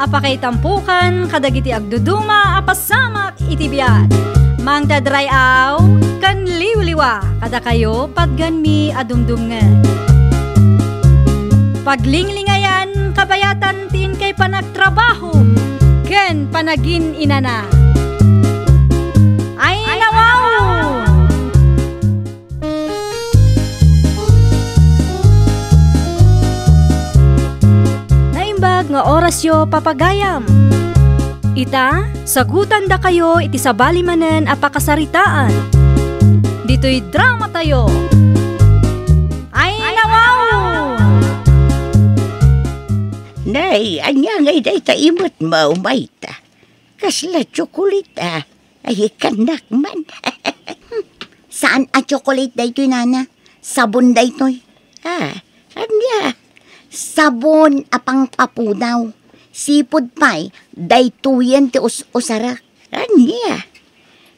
apakaitampukan kadagiti agduduma apasamak iti biag. Mangtadrayaw kan liwliwa kada kayo padganmi adumdumngan. Paglinglingayan kabayatan tin kay panagtrabaho ken panagin inana. Ay nawaw! Naimbag nga oras yo papagayam. Ita, sagutan da kayo iti sabali manen apakasaritaan. Dito'y drama tayo. Ay nawaw! Nay, anya ngay day ta imot mo, mayta. Kasla tsokolita. Ay, kanak man. Saan ang chocolate day to'y, nana? Sabon day to'y. Anya? Sabon apang papudaw. Sipod pa'y, day tuyen ti usarak. Anya?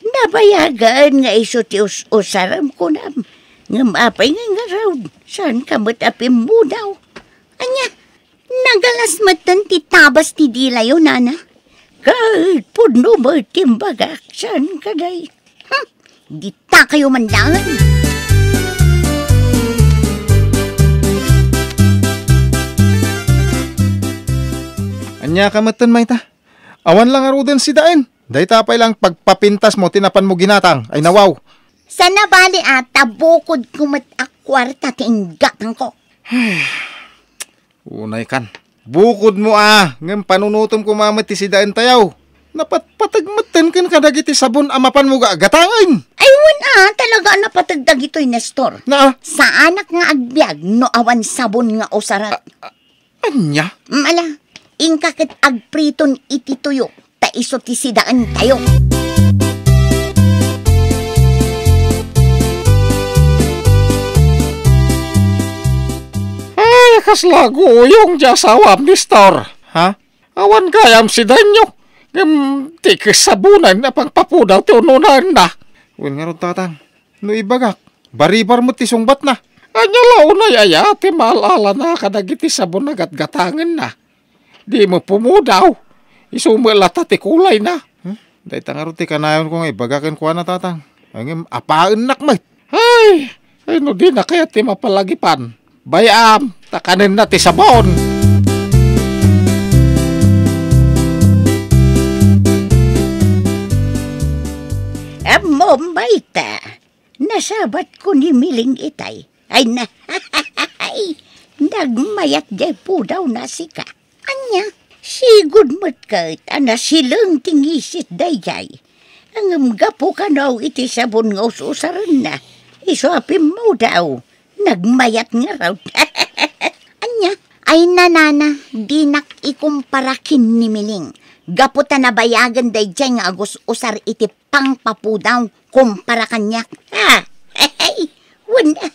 Nabayagan nga iso ti usaram ko nam. Nga mapay nga raw. Saan ka matapim mo daw? Anya, nagalas matan ti tabas ti dila yun, nana? Kahit puno mo timbagak. Saan ka day? Di ta kayo mandangan. Anya kamatan mayta. Awan lang arudan si daen. Day tapay lang pagpapintas mo tinapan mo ginatang. Ay nawaw. Sana bali tabukod kumat-akwarta ti inggatan ko. Unay kan. Bukod mo ngem panunutom ko mamati si daen tayaw. Napatpatagmatan kan kadagiti sabon amapan mo gatangan. Aywan talaga napatagdag ito'y Nestor. Na Sa anak nga agbyag no awan sabon nga usarat. Anya? Mala, ingkakit agpriton iti tuyo, ta iso ti sidaan tayo. Ay, kaslago yung jasawam ni Star. Ha? Awan kayam si Danyo. Ti kasabunan na pang papudaw ti ununan na. Uwan nga ron tatang. No ibagak. Baribar mo ti sungbat na. Anya launay aya ti maalala na kadagiti sabon na gatgatangan na. Di mo pumudaw. Isumalata ti kulay na. Dahil tangarot ti kanayon ko nga ibagakan ko na tatang. Ang apaan nakmay. Ay no di na kaya ti mapalagipan. Bayam, takanin na ti sabon. Mayta, nasabat ko ni Miling itay. Ay na, nagmayat jay po daw na sika. Anya, sigud mo't kahit silang tingisit day jay. Ang gapo ka naw iti sabon nga usaran na. Iswapim mo daw, nagmayat nga raw. anya, ay nanana, di nak ikumparakin ni Miling. Gaputa na bayagan day dyan nga agos usar iti pang papudaw kumpara kanyak. Wala,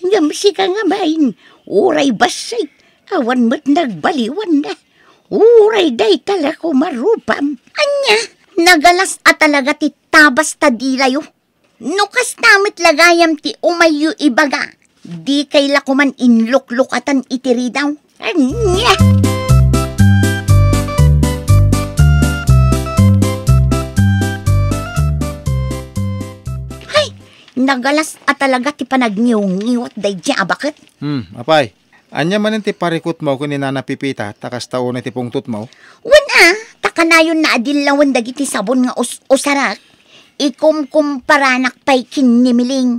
ngamsi ka nga bain. Uray basay, awan mo't nagbaliwan na. Uray day tala ko marupam. Anya, nagalas talaga ti tabas ta dilayo. Nukas tamit lagayam ti umayo ibaga. Di kay lakuman inluklukatan itiri daw. Anya! Nagalas talaga ti panagniw-ngiwat day dya bakit? Apay. Anya man ti parikot mo kung Nana Pipita takas taon ti pungtot mo? Wana, takanayon na adilawan dagiti sabon nga usarak. Ikumkumparanak pay kin nimiling.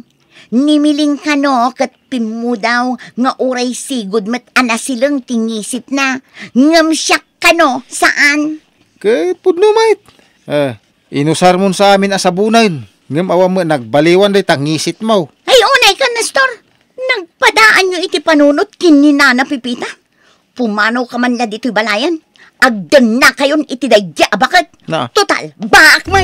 Nimiling kano kat pimudaw nga uray sigod met silang tingisit na. Ngamsyak kano saan? Kay pudno mait. Inusar mon sa amin asabunan. Ngam awa mo nagbaliwan day tangisit mo. Ay unay ka Nestor. Nagpadaan nyo iti panunot kin ni Nana Pipita. Pumanaw ka man na dito'y balayan. Agdan na kayon iti dayja bakit? Na. Total, baak mo.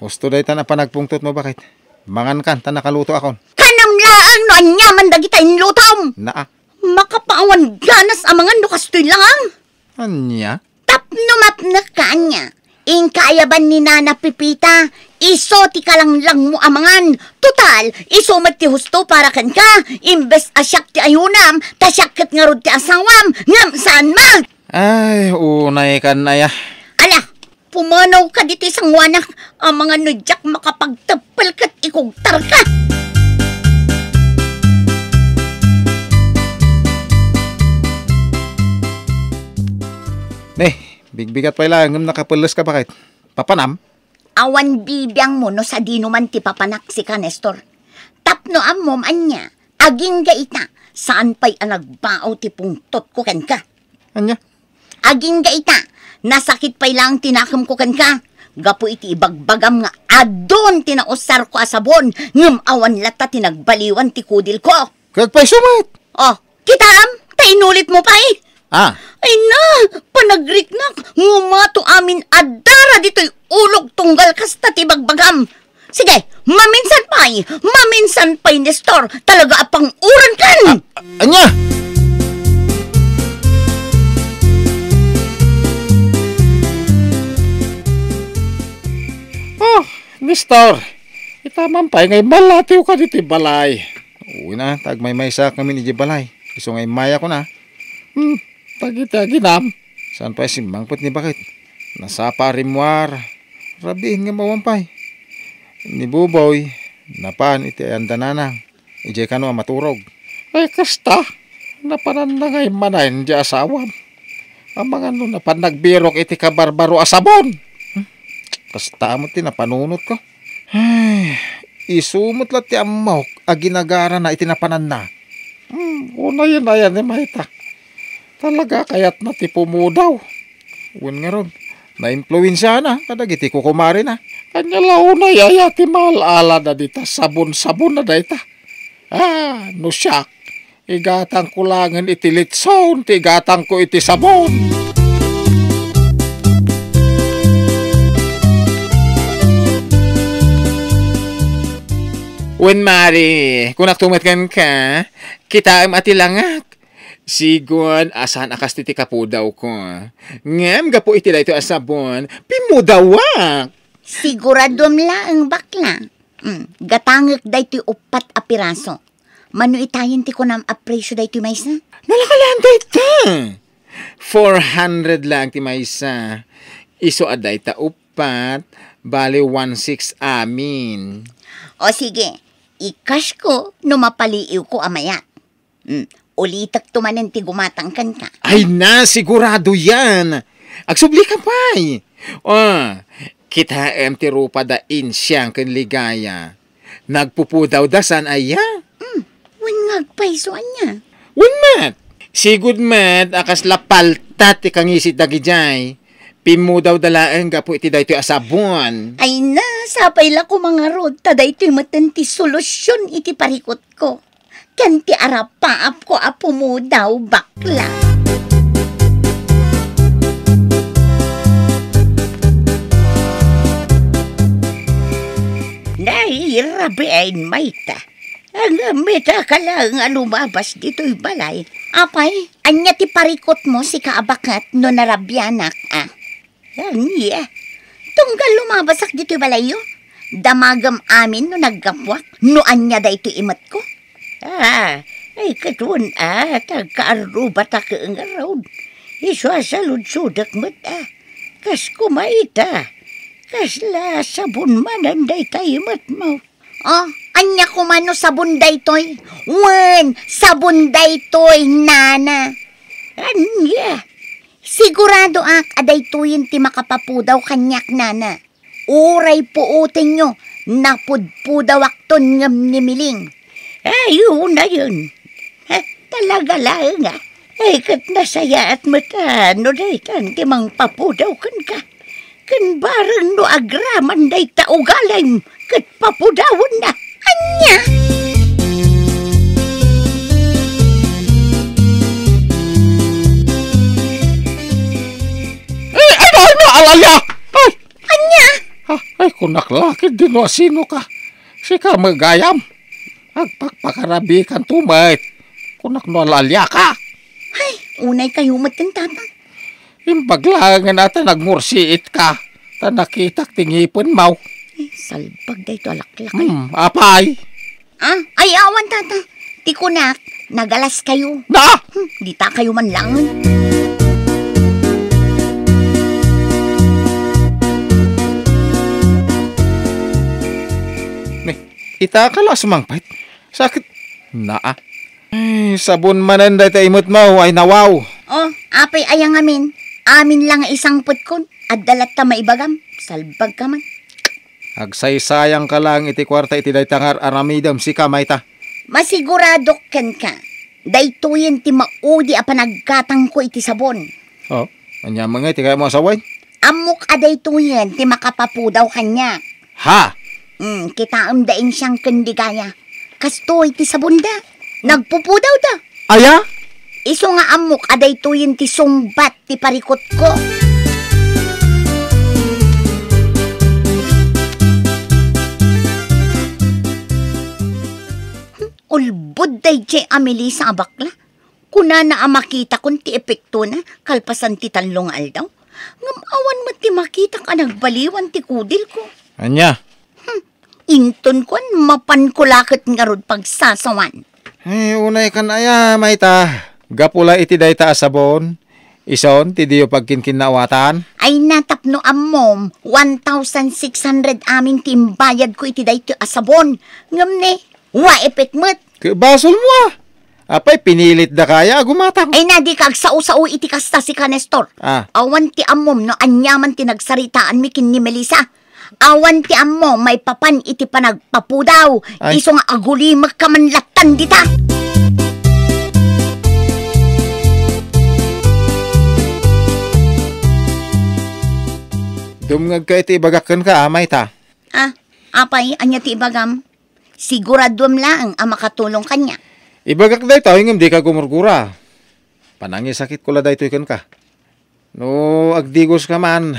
Gusto day na panagpungtot mo bakit? Mangan kan, nakaluto akon. Kanam laang no anyaman dagita inlutom. Naa. Makapaawan ganas amangan no kastoy lang. Anya? Tapno mapna kanya. Ing kayaban ni Nana Pipita, Iso ti kalanglang mo amangan. Total, iso mat ti husto para kan ka. Imbes asyak ti ayunam, tasyak nga rod ti asawam. Ngam saan ma? Ay, unay kan na ya. Ala, pumanaw ka dito isang wanak. Ang mga nudyak makapagtapal kat ikugtar ka. Bigbigat pa ilang nakapulos ka bakit? Papanam? Awan bibiyang mo no sa di naman ti papanak si ka, Nestor. Tapno amom anya, aging gaita, saan pa'y nagbaaw ti pungtot ko kan ka? Anya? Aging gaita, nasakit pa'y lang tinakam ko kan ka. Gapo iti ibagbagam nga adon tinausar ko asabon, ngam awan lata tinagbaliwan ti kudil ko. Kagpay sumat! Oh, kitam, tainulit mo pa eh. Ah, Ay na, panagriknak, ngumato amin adara dito'y ulog tunggal kasta tibagbagam. Sige, maminsan pa'y Nestor, talaga apang uran kan. anya! Oh, Nestor, itaman pa ngay malatiw ka dito balay. Uwi na, tagmay-may sa kami ni balay. Iso ngay maya ko na. Pagita ginam. Saan pa simbangpot ni bakit? Nasa parimwar. Rabi nga mawampay. Ni Buboy, napan iti andananang. Ijay ka no maturog. Ay kasta, napanan na ngay manayin di asawam. Ang mga no napan nagbirok iti kabarbaro asabon. Kasta mo ti napanunot ko. Ay, isumot lang ti amok aginagara na iti napanan na. Una yun na yan mahita. Talaga kayat na ti pumudaw. Uwan nga ron. Na-influensya na. Kadagiti ko kumari na. Kanya lao na yaya ti malala na dita. Sabon-sabon na dita. No siyak. Igatang ko langan iti litson. Igatang ko iti sabon. Uwan mari. Kung naktumatkan ka, kita am ati langak. Sigon, asan akas titi kapudaw ko. Ngam, gapo iti ito asabon. Pimudawak. Siguradom lang bakla. Gatangak day ti upat a piraso. Mano itayin ti ko nam apresyo day ti maysa? Nalakalaan day ta. 400 lang ti maysa. Iso aday ta upat. Bali 1.6 amin. O sige, ikash ko no mapaliiw ko amayat. Ulitak tumanin ti gumatangkan ka. Ay na, sigurado yan. Agsubli ka pa'y. Kita ti rupa da insyang kan ligaya. Nagpupudaw dasan aya. Wan ngagpaisoan niya. Wan mat. Sigud mat, akas lapaltat ti kangisit dagijay. Pimudaw dalaan gapo iti daytoy asabon. Ay na, sapay la ko mga rod. Taday ito'y matanti solusyon iti parikot ko. Kanti arapaap ko apo mo daw bakla. Nairabiain mayta. Ang meta ka lang lumabas dito'y balay. Apay, anya ti parikot mo si kaabakat no narabyanak Anya, Tunggal lumabasak dito'y balayo. Damagam amin no naggapwak. No anya da ito imat ko. ay katun tagkaarubat ka ang araw. Iswasalud-sudak mat kas kumaita. Kas la sabon mananday tayo mat mo. Oh, anya kumano sabon daytoy. Wen, sabon daytoy, nana. Anya, Sigurado aday tuyin ti makapapudaw kanyak, nana. Uray puutin nyo, napudpudaw akton ngam ni Miling. ayun na yun. Talaga lang ay kat nasaya at matano day tan timang papudaw kan ka. Kan barang no agraman day taugalan kat papudawon na. Anya? Alaya! Ay! Anya? Ay, kung naklakid din o sino ka. Sika magayam. Agpakpakarabi kan tumait. Kung naknolalya ka. Ay, unay kayo matintata. Imbaglangan natin nagmursiit ka. Ta nakitak tingipon mau. Salbag da ito alaklak. Apay? Ay, awan tata. Tikunak, nagalas kayo. Na! Di ta kayo man lang. Itakala sumangpait. Sakit. Naa. Ay, sabon manan da ita imot mo ay nawaw. Oh, apay ayang amin. Amin lang isang putkon. At dalat ta maibagam. Salbag ka man. Agsaysayang ka lang iti kwarta iti daytangar aramidam si kamayta. Masigurado ken ka. Daytoyen ti maudi a panagkatang ko iti sabon. Oh, anya mga iti kaya mo asaway? Amok a daytoyen ti makapapudaw kanya. Ha? Kita daing siyang kandigaya. Kastoy ti sabon da. Nagpupudaw da. Aya? Iso nga amok a daytoyen ti sungbat ti parikot ko. Ulbod day jay amili sa abakla. Kuna na makita kun ti epekto na kalpasan ti talong aldaw. Ngamawan mo ti makita ka nagbaliwan ti kudil ko. Anya? Inton kon mapan ko lakit nga rod pagsasawan. Ay, unay kan aya, mayta. Gapula iti dayta asabon. Ison, ti diyo pagkinkinawatan. Ay natapno amom, 1,600 amin timbayad ko iti dayto asabon. Ngam ne, wa epek met. Basol mo ah. Apay, pinilit da kaya, gumatang. Ay nadi kag sao-sao iti kasta si Kanestor. Awan ti amom no anyaman ti nagsaritaan mi kin ni Melissa. Awan ti ammo may papan iti panagpapudaw. Ay. Iso nga agulimak ka man latan dita. Dumngag ka iti ibagakan ka, amay ta. Apay, anya ti ibagam. Siguradom lang ang makatulong kanya. Ibagak day tao, hingam di ka gumurgura. Panangi sakit ko la day tuikan ka. No, agdigos ka man.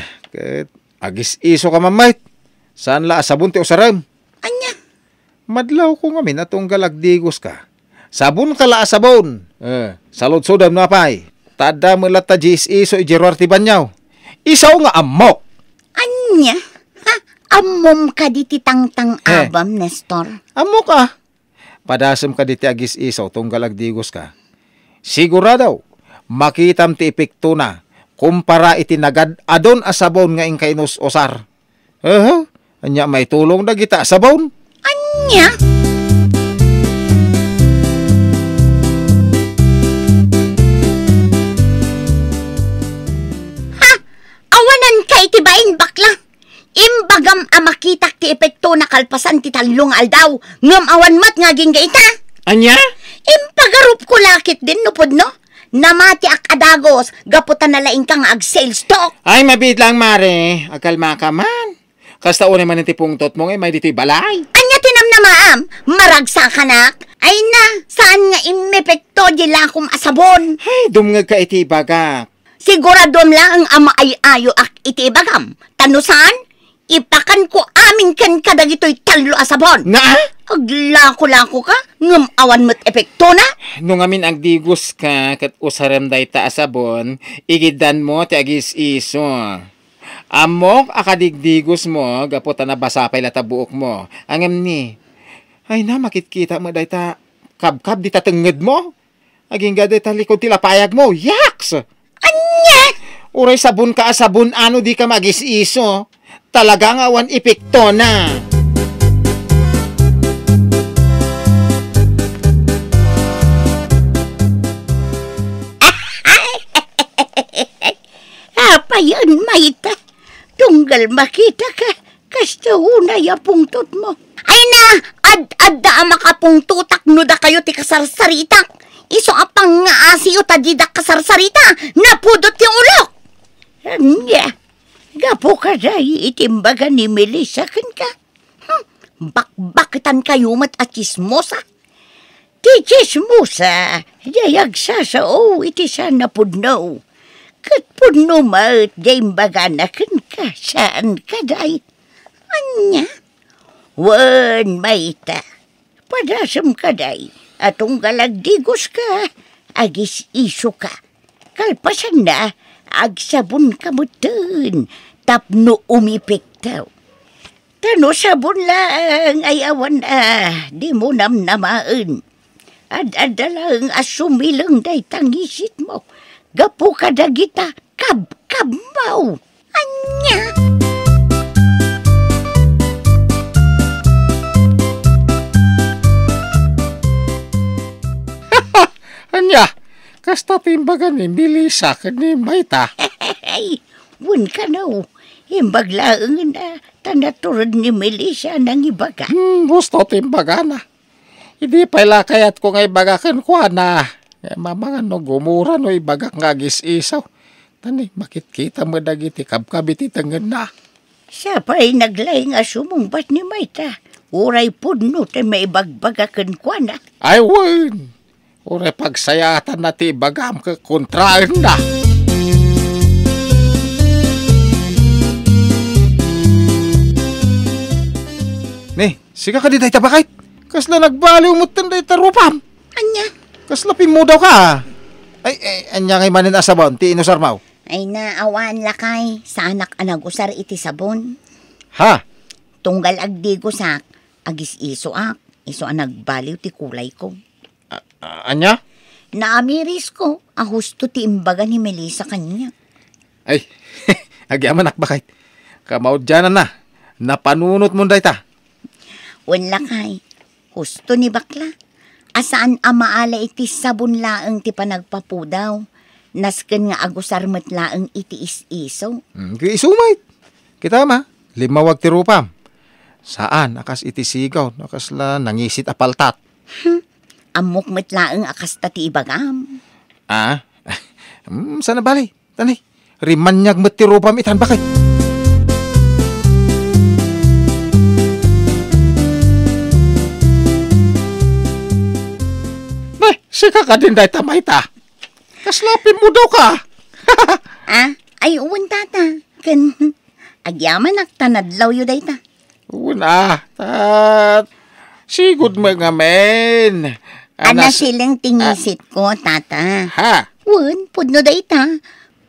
Agis iso ka mamait. Saan la sabon ti usaram? Anya? Madlaw ko ngamin atong galagdigos ka. Sabon ka la sabon. Salod sodam na pay. Tada mo la ta jis iso ijerwar ti banyaw. Isaw nga amok. Anya? Amom ka di ti tangtang abam, Nestor. Amok ah. Padasam ka di ti agis isaw tong galagdigos ka. Siguradaw, makitam ti epekto na kumpara iti nagad adon asabon nga ingkainos osar. Anya may tulong na kita asabon. Anya? Awanan ka iti bain bakla. Imbagam amakitak ti epekto na kalpasan ti talong aldaw. Ngam awan mat nga gingaita. Anya? Impagarup ko lakit din nupod no. Namati ak adagos, gaputan na laing kang ag-sales talk. Ay, mabit lang, mare. Akalma ka man. Kasta unay man iti pungtot mo, may dito'y balay. Anya tinam na maam, maragsa ka nak. Ay na, saan nga imepekto di lakom asabon? Ay, dumngag ka iti bagak. Siguradom lang ang ama ay ayo ak iti bagam. Tanusan, ipakan ko amin ken kadag ito'y talo asabon. Na? Aglako-lako ka, ngam awan mo't epekto na. Nung amin agdigos ka, kat usaram day ta asabon, igidan mo ti agis iso. Amok akadigdigos mo, gaputan na basapay lata buok mo. Angam ni, ay na makitkita mo day ta, kabkab di tatenged mo. Aging gaday ta likod tilapayag mo, yaks! Anya? Uray sabon ka asabon, ano di ka magis iso. Talagang awan epekto na. Apayan, Mayta. Tunggal makita ka. Kasta unay apungtot mo. Ay na, ad-adda makapungtutak no da kayo ti kasarsaritak. Iso apang nga asiyo tadidak kasarsarita. Napudot yung ulok. Anya, gapo ka day itimbaga ni Melissa kan ka. Bakbakitan kayo mat at chismosa. Ti chismosa, dayag sasao iti sana pudno. Kat pudno maut daimbaga na kan ka saan ka day. Anya, wan Mayta, padasam ka day. Atong galagdigos ka, agis iso ka. Kalpasan na, agsabon ka mo dun, tapno umipik daw. Tano sabon lang ay awan di mo namnamaan. Ad-adalang asumilang day tangisit mo. Gapo ka dagita, kab mo. Anya? Anya, kasta timbagan ni Melissa ni Mayta. Ay, wun ka na Imbag laang tanaturod ni Melissa ng ibaga. Gusto timbagan na. Hindi pala kayat ko nga ibagakan ko na. Mamanga no gumura no ibagak nga gis-isaw. Tani, makit-kita mo dagiti kabkabiti tangan na. Siya pa'y naglayang asumungbat ni Mayta. Uray pudno tayo may ibagbagakan ko na. Ay, wan. Uray pagsayatan na ti bagam ka kontraan na. Ni, siga ka di tayo tabakay. Kasla nagbaliw mo tanday tarupam. Anya? Kasla pimudaw ka. Ay, anya ngay manin asabon, ti inusarmaw. Ay naawan lakay, sa anak anagusar iti sabon. Ha? Tunggal agdigo sak, agis iso ak, iso nagbaliw ti kulay ko. Anya? Naamiris ko, husto ti imbaga ni Melissa kanya. Ay, agyaman akbakay. Kamaudyanan na. Napanunot mo day ta. Wala kay, husto ni bakla. Asaan amaala iti sabon laang ti panagpapudaw. Nasken nga agusar met laang iti is-iso. Kaya isumay. Kita ma, limawag ti rupam. Saan akas iti sigaw, akas la nangisit apaltat. Amok met laang akas tati ibagam. Sana bali, tani. Rimanyag met ti rupam itan bakit? Sika ka din dahi tamay ta. Kaslapin mo daw ka. Ay uwan tata. Kan, agyaman tanadlaw yu dahi ta. Una, sigod mga men. Ana silang tingisit ko, tata. Ha? Uwan, pudno dahi ta.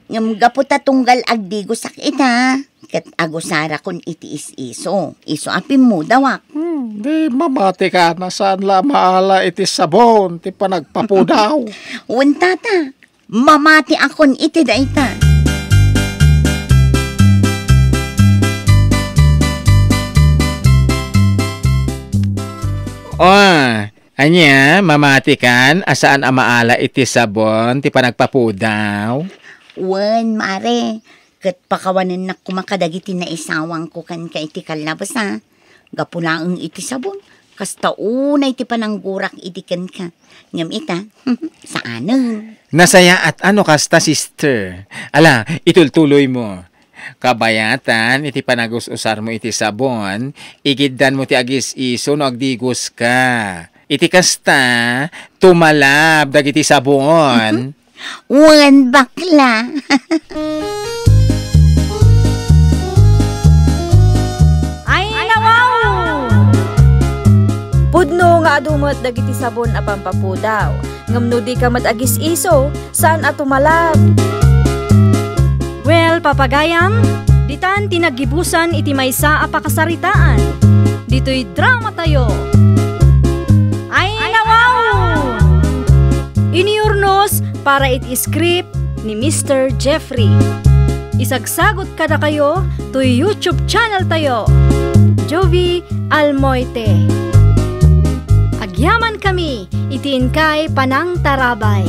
Ngam gaputa tunggal agdigo sak ita. Kat agusara kon iti is-iso. Iso apim mo dawak. Di mamati ka na saan la maala iti sabon ti panagpapudaw. Uwan tata, mamati akon iti daita. Anya, mamati kan asaan amaala iti sabon ti panagpapudaw? Uwan, mare. Kat pakawanan na kumakadagiti na isawang ko kan ka iti kalabas ha. Gapulaang iti sabon. Kasta unay ti pananggurak iti kan ka. Ngam ita, saanan? Nasaya at ano kasta sister? Ala, itultuloy mo. Kabayatan, iti panagus-usar mo iti sabon, igiddan mo ti agis iso no agdigos ka. Iti kasta, tumalab dagiti sabon. Uwan, bakla. Pudno nga adumot dagiti sabon a pampapudaw. Ngamno di ka matagis iso, saan atumalab? Well, papagayam, ditan tinagibusan iti maysa a pakasaritaan. Dito'y drama tayo. Ay nawaw! Iniurnos para iti script ni Mr. Jeffrey. Isagsagot kada kayo to YouTube channel tayo. Jovi Almoite. Agyaman kami, itiin kay Panang Tarabay.